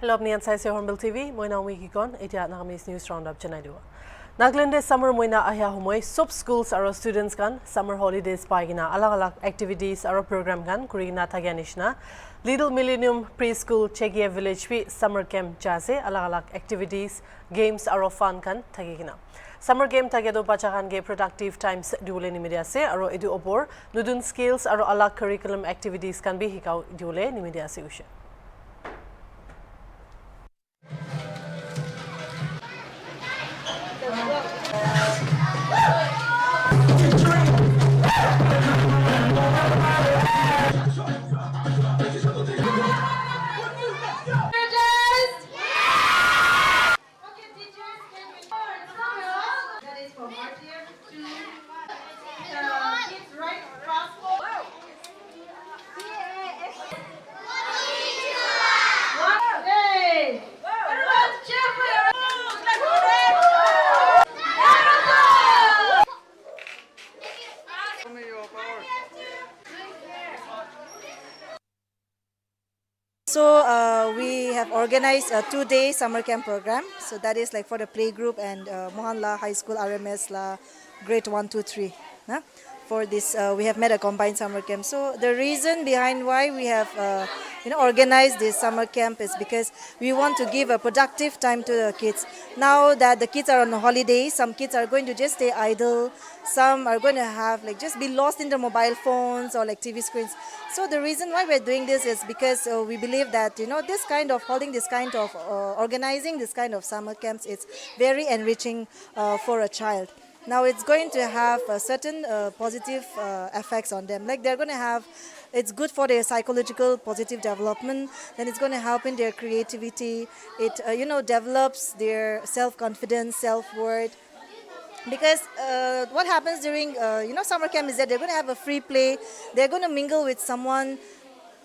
Hello, I'm HornbillTV. Moi na wikikon. Ita nakamis news roundup janai diwa. Naglande summer moina ahya humoy sub schools aro students kan summer holidays paigina alag activities aro program kan kurina thagyanishna Little Millennium Preschool Chegia Village pi summer camp jase alag activities games aro fun kan thagigina. Summer game tagedo bachakan ge productive times diule nimedia se aro edu opor nudun skills aro alag curriculum activities kan bi hikau diule nimedia se ushe. So we have organized a 2-day summer camp program. So that is like for the playgroup and Mohanla High School RMS la grade 1, 2, 3. Huh? For this, we have made a combined summer camp. So the reason behind why we have organized this summer camp is because we want to give a productive time to the kids. Now that the kids are on holiday, some kids are going to just stay idle. Some are going to have just be lost in their mobile phones or TV screens. So the reason why we're doing this is because we believe that this kind of organizing this kind of summer camps, it's very enriching for a child. Now it's going to have certain positive effects on them. Like they're going to have, it's good for their psychological positive development. Then it's going to help in their creativity. It develops their self-confidence, self-worth. Because what happens during summer camp is that they're going to have a free play. They're going to mingle with someone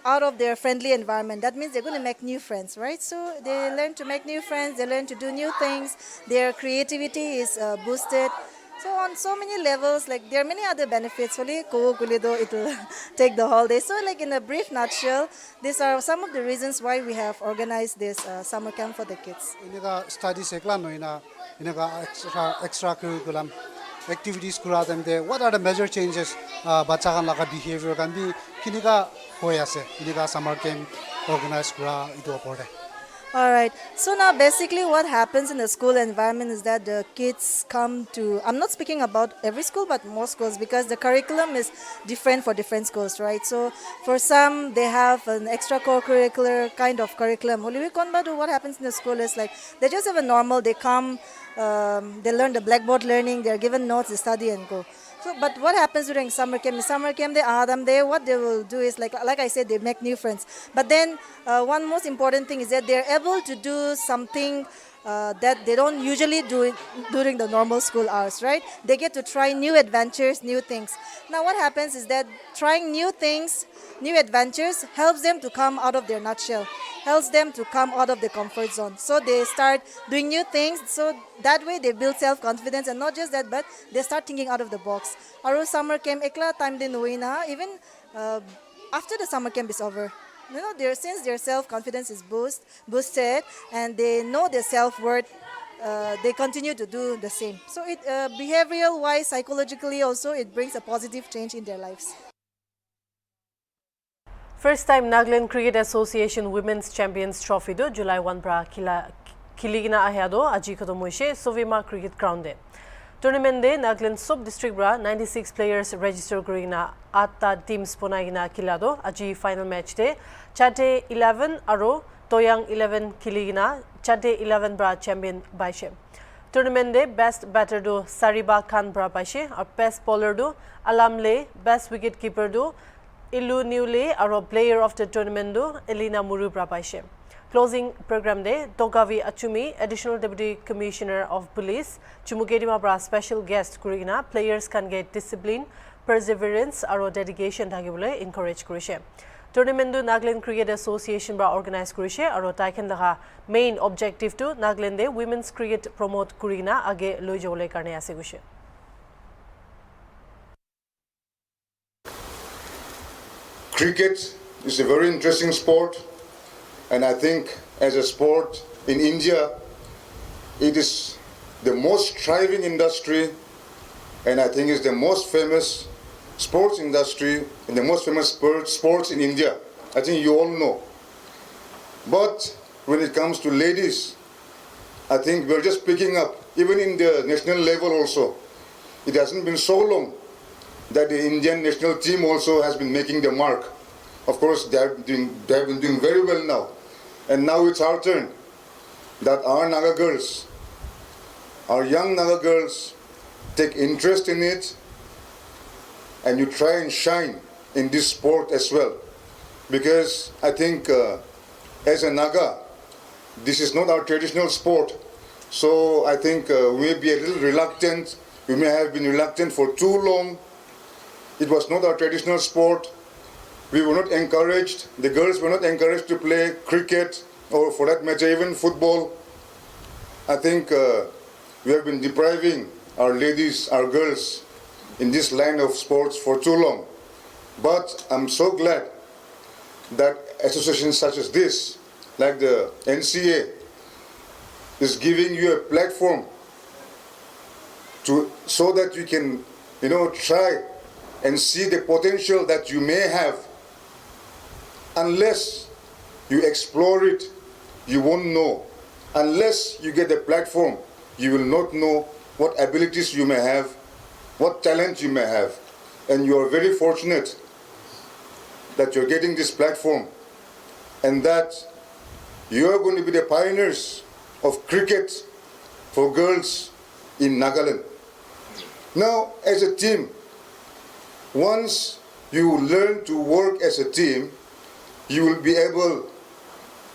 out of their friendly environment. That means they're going to make new friends, right? So they learn to make new friends. They learn to do new things. Their creativity is boosted. So on so many levels, there are many other benefits. It will take the whole day. So in a brief nutshell, these are some of the reasons why we have organized this summer camp for the kids. Studies extra curriculum activities what are the major changes bachakan laga behavior can be kiniga hoyase kiniga summer camp organized kura itu opore. All right. So now basically what happens in the school environment is that the kids come to, I'm not speaking about every school, but most schools, because the curriculum is different for different schools, right? So for some, they have an extracurricular kind of curriculum. What happens in the school is they just have a normal, they come, they learn the blackboard learning, they're given notes, they study and go. So, but what happens during summer camp? What they will do is like I said, they make new friends. But then one most important thing is that they're able to do something that they don't usually do during the normal school hours, right? They get to try new adventures, new things. Now what happens is that trying new things, new adventures helps them to come out of their nutshell, helps them to come out of the comfort zone. So they start doing new things. So that way they build self-confidence, and not just that, but they start thinking out of the box. Our summer camp, ekla time din na, even after the summer camp is over. Since their self-confidence is boosted and they know their self-worth, they continue to do the same. So it behavioral-wise, psychologically also, it brings a positive change in their lives. First time Nagaland Cricket Association Women's Champions Trophy do July 1 pra kiligina ahyado aji khatom hoise Sovima Cricket Ground de. Tournament de Nagaland sub district bra 96 players register kurina 8 teams ponagina kilado aji final match de Chate 11 aro Toyang 11 kiligina Chate 11 bra champion baishe. Tournament de best batter do Sariba Khan bra baishe or best bowler do Alamle, best wicket keeper do Ilu Newley aro player of the tournament do Elina Muru bra baishe. Closing program day, Togavi Achumi, Additional Deputy Commissioner of Police, Chumukedima Bra special guest Kurina, players can get discipline, perseverance, or dedication Tagibule encourage Kurishe. Tournament do Nagaland Cricket Association Bra organize Kurishe, or Taiken Laha main objective to Nagaland women's cricket promote Kurina Age Lojole Karne Asegushe. Cricket is a very interesting sport. And I think as a sport in India, it is the most thriving industry, and I think it's the most famous sports industry and the most famous sports in India. I think you all know. But when it comes to ladies, I think we're just picking up, even in the national level also. It hasn't been so long that the Indian national team also has been making the mark. Of course, they have been doing very well now. And now it's our turn that our Naga girls, our young Naga girls, take interest in it, and you try and shine in this sport as well. Because I think as a Naga, this is not our traditional sport. So I think we may be a little reluctant. We may have been reluctant for too long. It was not our traditional sport. We were not encouraged, the girls were not encouraged to play cricket, or for that matter even football. I think we have been depriving our ladies, our girls, in this line of sports for too long. But I'm so glad that associations such as this, like the NCA, is giving you a platform so that you can, try and see the potential that you may have. Unless you explore it, you won't know. Unless you get the platform, you will not know what abilities you may have, what talent you may have. And you are very fortunate that you're getting this platform and that you are going to be the pioneers of cricket for girls in Nagaland. Now, as a team, once you learn to work as a team, you will be able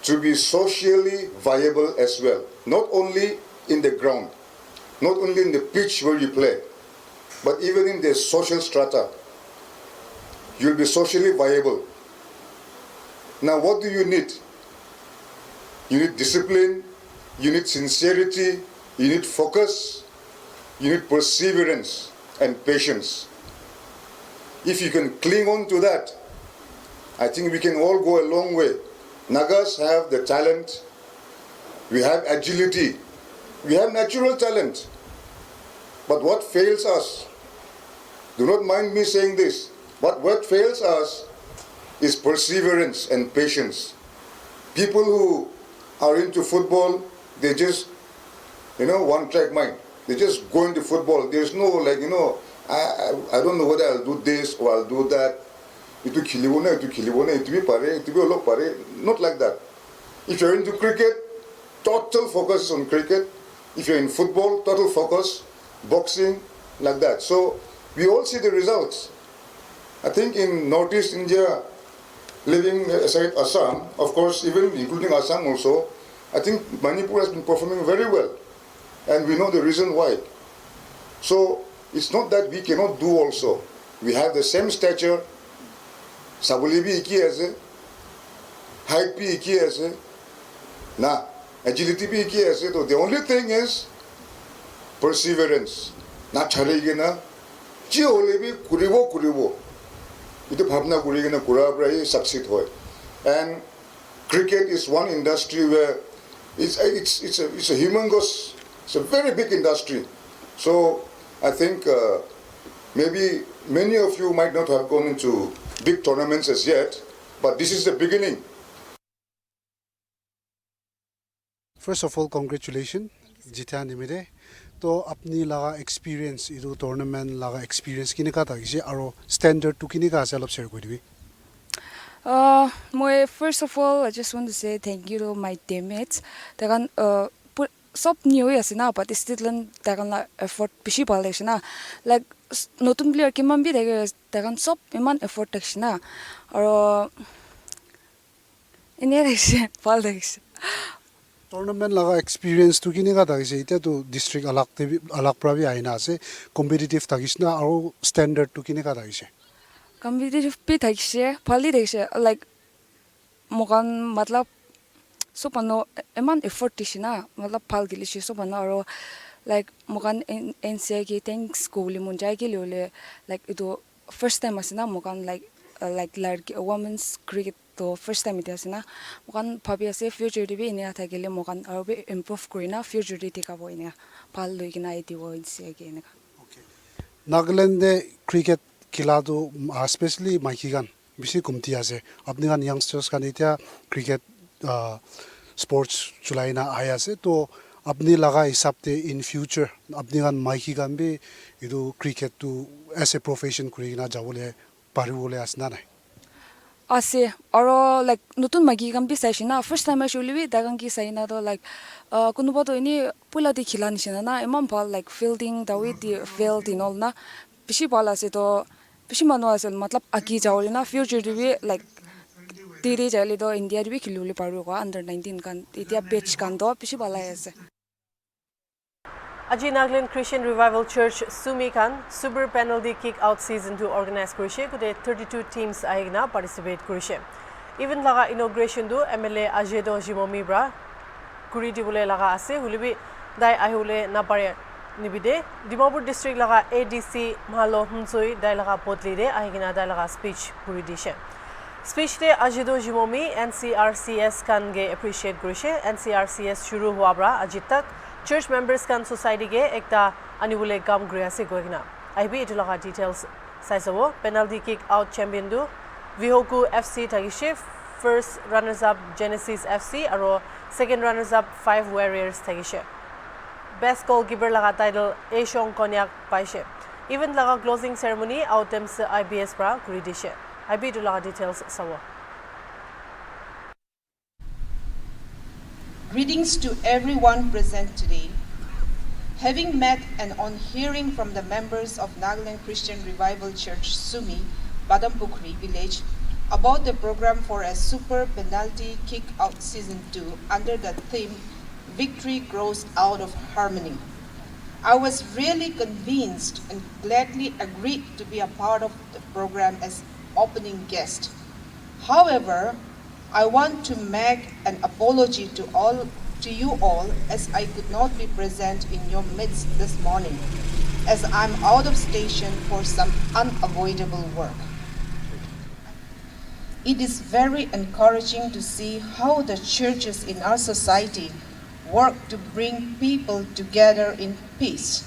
to be socially viable as well. Not only in the ground, not only in the pitch where you play, but even in the social strata. You'll be socially viable. Now, what do you need? You need discipline, you need sincerity, you need focus, you need perseverance and patience. If you can cling on to that, I think we can all go a long way. Nagas have the talent, we have agility, we have natural talent. But what fails us, do not mind me saying this, but what fails us is perseverance and patience. People who are into football, they just, one track mind. They just go into football. There's no I don't know whether I'll do this or I'll do that. Itu kilibona, itu be pare, itu be olok pare. Not like that. If you're into cricket, total focus on cricket. If you're in football, total focus, boxing, like that. So we all see the results. I think in Northeast India, living aside Assam, of course, even including Assam also, I think Manipur has been performing very well. And we know the reason why. So it's not that we cannot do also. We have the same stature. Sabuli bhi iki aise, height bhi iki aise, agility bhi iki aise. So the only thing is perseverance. Na charegi na, chi hole bhi kuribo. Ito bhavna kurigi na kurabra succeed hoy. And cricket is one industry where it's a humongous, it's a very big industry. So I think maybe many of you might not have gone into big tournaments as yet, but this is the beginning. First of all, congratulations, Jita Nimide. तो अपनी लगा experience इधर tournament लगा experience किने का था किसी आरो standard तो किने का आसालप share कोई भी First of all, I just want to say thank you to my teammates. Takan सब new है ना, but still takan effort पिशी पाले है ना, like नोटुन player के मन भी देखे takan सब इमान effort है ना, और इन्हें देखे पाल देखे tournament लगा experience तो किने का था किसी इतना तो district अलग प्रावी आये ना से competitive था किसी ना आरो standard तो किने का था किसी competitive भी था किसी पाली देखे like मुकान मतलब सोपनो इमान effort किसी ना मतलब पाल के लिए सोपनो और like मुकान NCA की thanks को ले मुंजाई के लिए like इतो first time ऐसे ना मुकान like लड़की women's cricket to first time ite asina mokan bhabi ase future de bi inia thakile mokan aru bi improve kurina future de tika boina bhal loikina itiwo ise again Nagaland cricket khila tu especially maiki gan bisi kumti ase apni gan youngsters kan itia cricket sports chulaina aya ase to apni laga hisab te in future apni gan maiki gan bi idu cricket tu as a profession kurina jawole paribole asna nai ase aro like notun magi kam bi saishina first time actually bi dagang ki saina to like kunuba to ini pula di khila nishina na imam bal like fielding the way the field in all na bishi bal ase to bishi manu ase matlab aki jawle na future bi like tiri jale do india bi khiluli paru ko under 19 kan itia batch kan do bishi bal ase Aji Nagaland Christian Revival Church Sumi Khan Super Penalty Kick Out Season 2 organize kurishe kude 32 teams aigna participate kurishe. Even laga inauguration do MLA Ajedo Jimomi bra kuri dibule laga ase hulibi dai ahule na pare nibide Dimapur district laga ADC Mahalo Hunsoi dai laga potli de aigna dai laga speech kuri dishe. Speech de Ajedo Jimomi NCRCS kan ge appreciate kurishe NCRCS shuru hua bra ajit tak church members kan society ge ekta anibule gam gria se goigna IB itulaga details saisabo penalty kick out champion do Vihoku FC tagishe first runners up Genesis FC aro second runners up 5 warriors tagishe best goalkeeper laga title Ashong Konyak paishe event laga closing ceremony outcomes IBS pra kuri dishe IB itulaga details sawo Greetings to everyone present today. Having met and on hearing from the members of Nagaland Christian Revival Church Sumi, Badampukri village, about the program for a Super Penalty Kick Out Season 2 under the theme Victory Grows Out of Harmony, I was really convinced and gladly agreed to be a part of the program as opening guest. However, I want to make an apology to you all as I could not be present in your midst this morning as I'm out of station for some unavoidable work. It is very encouraging to see how the churches in our society work to bring people together in peace.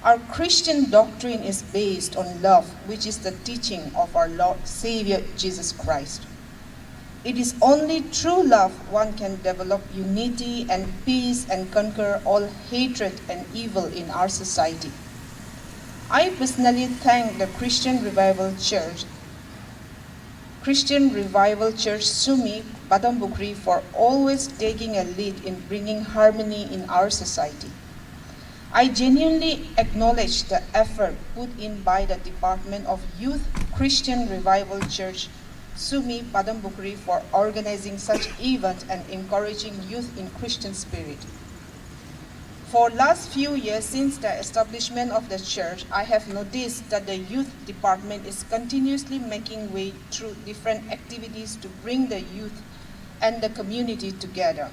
Our Christian doctrine is based on love, which is the teaching of our Lord Savior Jesus Christ. It is only through love one can develop unity and peace and conquer all hatred and evil in our society. I personally thank the Christian Revival Church Sumi, Badambukri for always taking a lead in bringing harmony in our society. I genuinely acknowledge the effort put in by the Department of Youth Christian Revival Church Sumi Padambukri for organizing such event and encouraging youth in Christian spirit. For last few years since the establishment of the church, I have noticed that the youth department is continuously making way through different activities to bring the youth and the community together.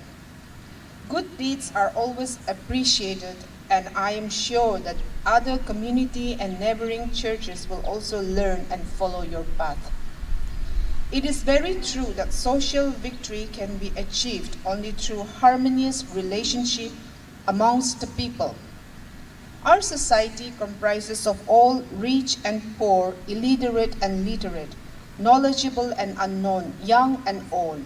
Good deeds are always appreciated, and I am sure that other community and neighboring churches will also learn and follow your path. It is very true that social victory can be achieved only through harmonious relationship amongst the people. Our society comprises of all rich and poor, illiterate and literate, knowledgeable and unknown, young and old.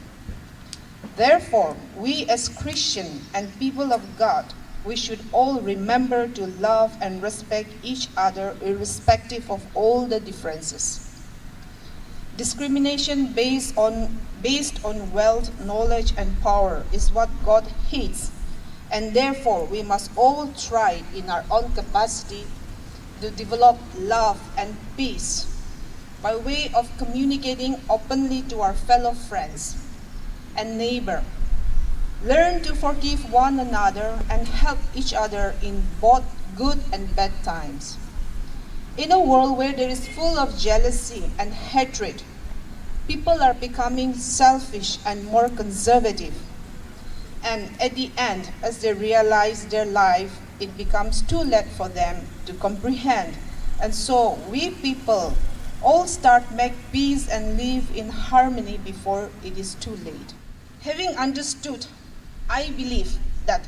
Therefore, we as Christian and people of God, we should all remember to love and respect each other irrespective of all the differences. Discrimination based on wealth, knowledge, and power is what God hates, and therefore we must all try in our own capacity to develop love and peace by way of communicating openly to our fellow friends and neighbor. Learn to forgive one another and help each other in both good and bad times. In a world where there is full of jealousy and hatred, people are becoming selfish and more conservative. And at the end, as they realize their life, it becomes too late for them to comprehend. And so we people all start make peace and live in harmony before it is too late. Having understood, I believe that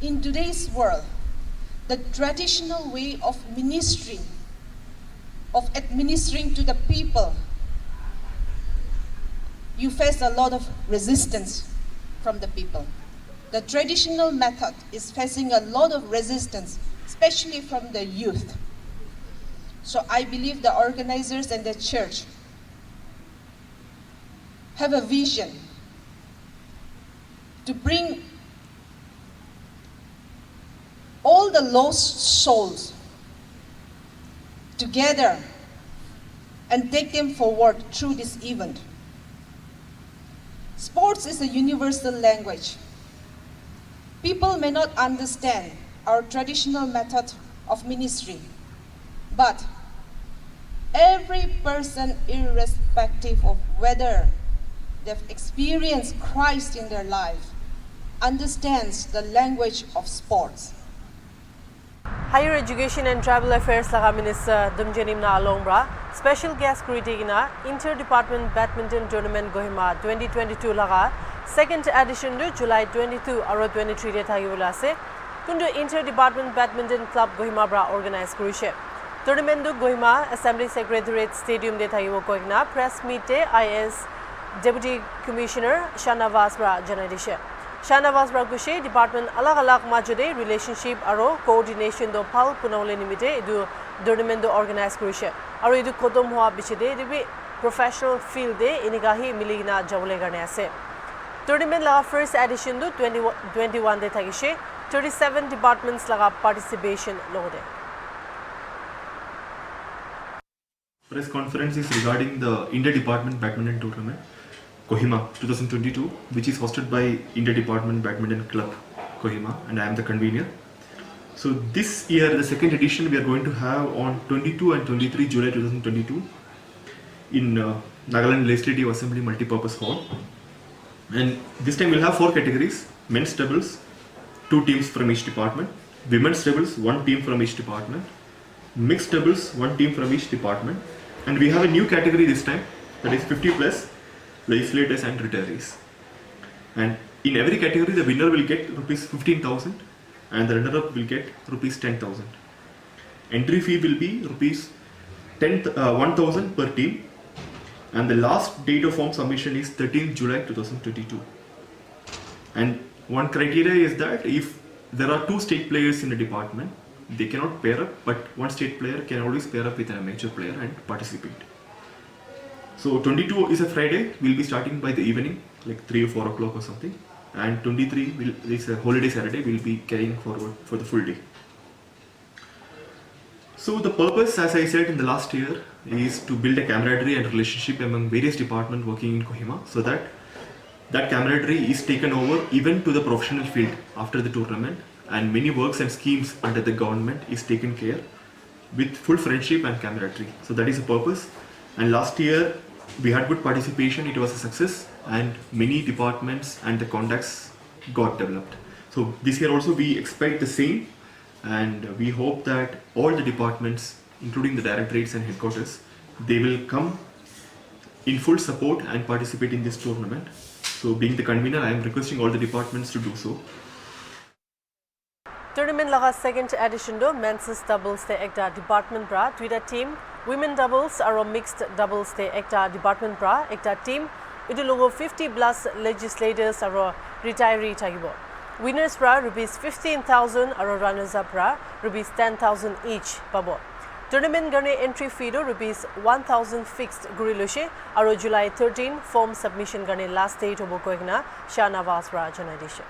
in today's world, the traditional way of administering to the people, you face a lot of resistance from the people. The traditional method is facing a lot of resistance, especially from the youth. So I believe the organizers and the church have a vision to bring all the lost souls together and take them forward through this event. Sports is a universal language. People may not understand our traditional method of ministry, but every person, irrespective of whether they've experienced Christ in their life, understands the language of sports. Higher Education and Tribal Affairs laga Minister Dumjenim na Alongbra special guest kritigina Inter-Department Badminton Tournament Kohima 2022 laga second edition du July 22 aro 23 de thagibula ase kundu Inter-Department Badminton Club Kohima bra organize kurise tournament du Kohima Assembly Secretariat Stadium de thagibo koina press meet te IS Deputy Commissioner Shanavas bra janadishe Shanavas Brakushe Department alag majode relationship aro coordination do phal punaule nimite edu tournament do organize kurise aro edu kodom hua bichide edu professional field de inigahi miligina jawle garne ase tournament laga first edition do 2021 de thagishe 37 departments laga participation logode. Press conference is regarding the Inter-Department Badminton Tournament Kohima 2022, which is hosted by Inter-Department Badminton Club Kohima, and I am the convener. So this year, the second edition, we are going to have on 22 and 23 July 2022 in Nagaland Legislative Assembly Multipurpose Hall. And this time we'll have 4 categories: men's doubles, 2 teams from each department; women's doubles, 1 team from each department; mixed doubles, 1 team from each department. And we have a new category this time, that is 50 plus legislators and retirees. And in every category, the winner will get rupees 15,000 and the runner-up will get rupees 10,000. Entry fee will be rupees 1,000 per team, and the last date of form submission is 13th July 2022. And one criteria is that if there are 2 state players in a department, they cannot pair up, but one state player can always pair up with an amateur player and participate. So 22 is a Friday, we'll be starting by the evening, like 3 or 4 o'clock or something. And 23 is a holiday Saturday, we'll be carrying forward for the full day. So the purpose, as I said in the last year, is to build a camaraderie and relationship among various departments working in Kohima, so that camaraderie is taken over even to the professional field after the tournament, and many works and schemes under the government is taken care with full friendship and camaraderie. So that is the purpose. And last year we had good participation, it was a success, and many departments and the contacts got developed. So this year also we expect the same, and we hope that all the departments, including the directorates and headquarters, they will come in full support and participate in this tournament. So being the convener, I am requesting all the departments to do so. Tournament laga second edition do men's doubles te ekta department bra tuita team, women doubles aro mixed doubles te ekta department bra ekta team, idu logo 50 plus legislators aro retiree thagibo. Winners bra rupees 15,000 aro runners up bra rupees 10,000 each pabo. Tournament garne entry fee do rupees 1,000 fixed guriloshe aro July 13 form submission garne last date hobo koigna Shanavas bra janadishe.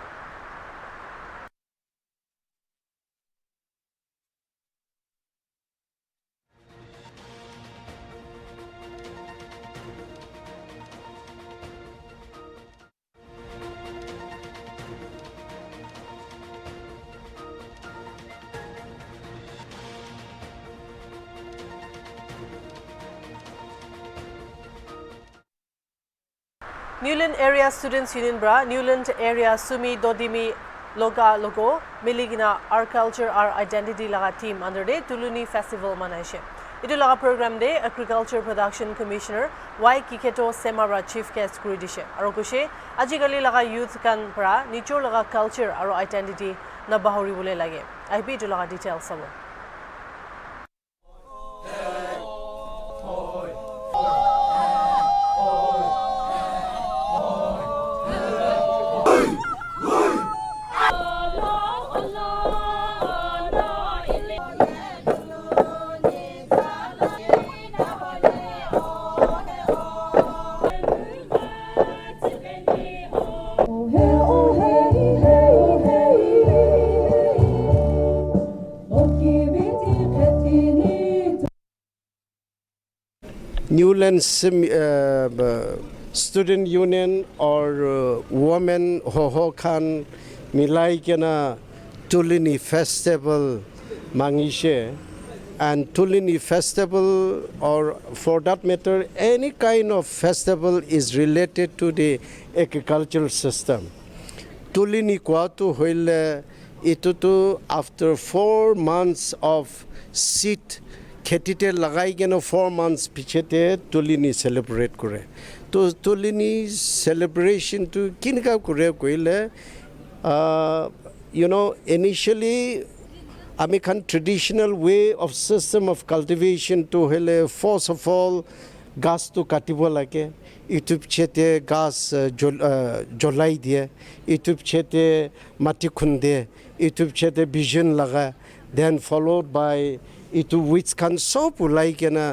Newland Area Students Union bra Newland Area Sumi Dodimi Loga Logo Miligina Our Culture Our Identity laga team under the Tuluni Festival manaishe. Itu laga program de Agriculture Production Commissioner Y Kiketo Semara Chief Guest kuri dishe. Aro kushe ajikali laga youth kan pra nichor laga culture aro identity na bahori bole lage. IB itu laga details sabo. Newland Student Union or Women Ho Khan Milai Kena Tulini Festival Mangishe and Tulini Festival, or for that matter any kind of festival is related to the agricultural system. Tulini Kwatu Hoile itutu after 4 months of seed খেতিতে লাগাই কেনে 4 months পিছতে তুলিনি celebrate কৰে তো তুলিনি celebration two কিনকা কৰে কইলে initially আমি খান traditional way of system of cultivation to হলে ফার্স্ট অফ অল গাছ তো কাটিব লাগে ইউটিউব চেতে গাছ জ্বলাই দিয়ে ইউটিউব চেতে মাটি খুন্দে ইউটিউব চেতে ভিজন লাগা then followed by itu which can so like na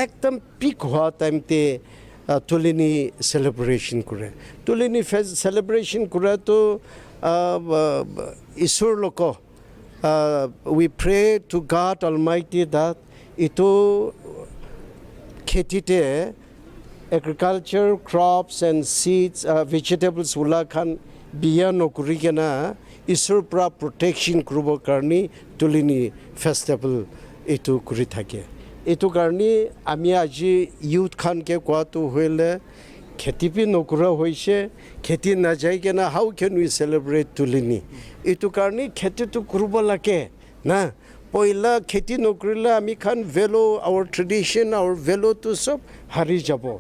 ekdam peak hua time te tulini celebration kore tulini celebration kore to isur loko we pray to God Almighty that itu khetite agriculture crops and seeds vegetables ula khan biya nokuri kena isur pra protection kurubo karni tulini festival etu kuri thake etu karni ami aji youth khan ke kwatu hoile kheti pi nokura hoise kheti na jai kena how can we celebrate tulini etu karni kheti tu kurubo lake na poila kheti nokrila ami khan velo our tradition our velo to sob hari jabo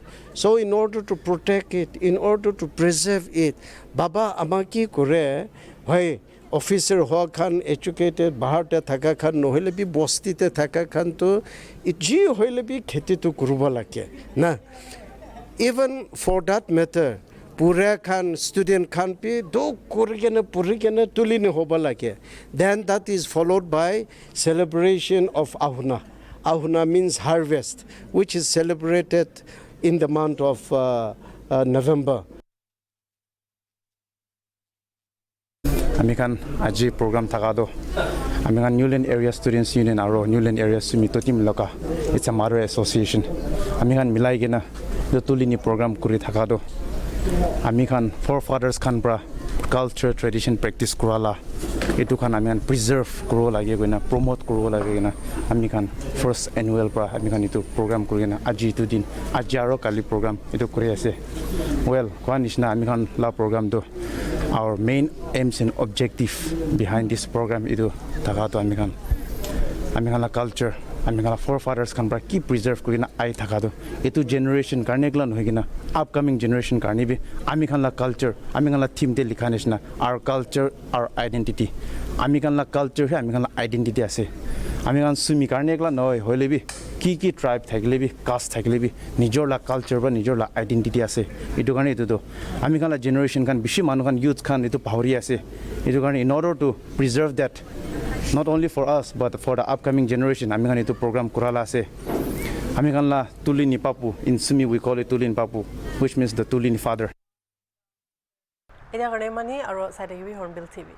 so in order to protect it in order to preserve it baba amaki kore hoy officer hoa khan educated bahar te thaka khan nohile bi bosti te thaka khan to ji hoile bi kheti to kuruba lake na even for that matter pura khan student khan pi do kurigena purigena tulini hoba lake then that is followed by celebration of ahuna means harvest which is celebrated in the month of November. Amikan aji program thakado amikan Newland Area Students Union aro Newland Area Sumito team loka it's a mother association amikan milai gena the tulini program kuri thakado amikan forefathers khan bra culture tradition practice kurala etu khan amikan preserve kuro lage gena promote kuro lage gena amikan first annual bra amikan itu program kuri gena aji tu din ajaro kali program itu kuri ase well kwanishna amikan la program do our main aims and objective behind this program idu thakato amikan la culture amikan la forefathers kan bra keep preserve kurina ai thakado etu generation karne glan hoigina upcoming generation karni bi amikan la culture amikan la theme te likhanesna our culture our identity amikan la culture he amikan la identity ase amikan sumi karne glan noi hoile bi ki tribe thakile bi caste thakile bi nijor la culture ba nijor la identity ase etu karne etu do amikan la generation kan bishi manu kan youth kan etu bahori ase etu karne in order to preserve that not only for us but for the upcoming generation amikan etu program kurala ase amikan la tulini papu in Sumi we call it tulin papu which means the tulini father Ida karne mani aro side TV Hornbill TV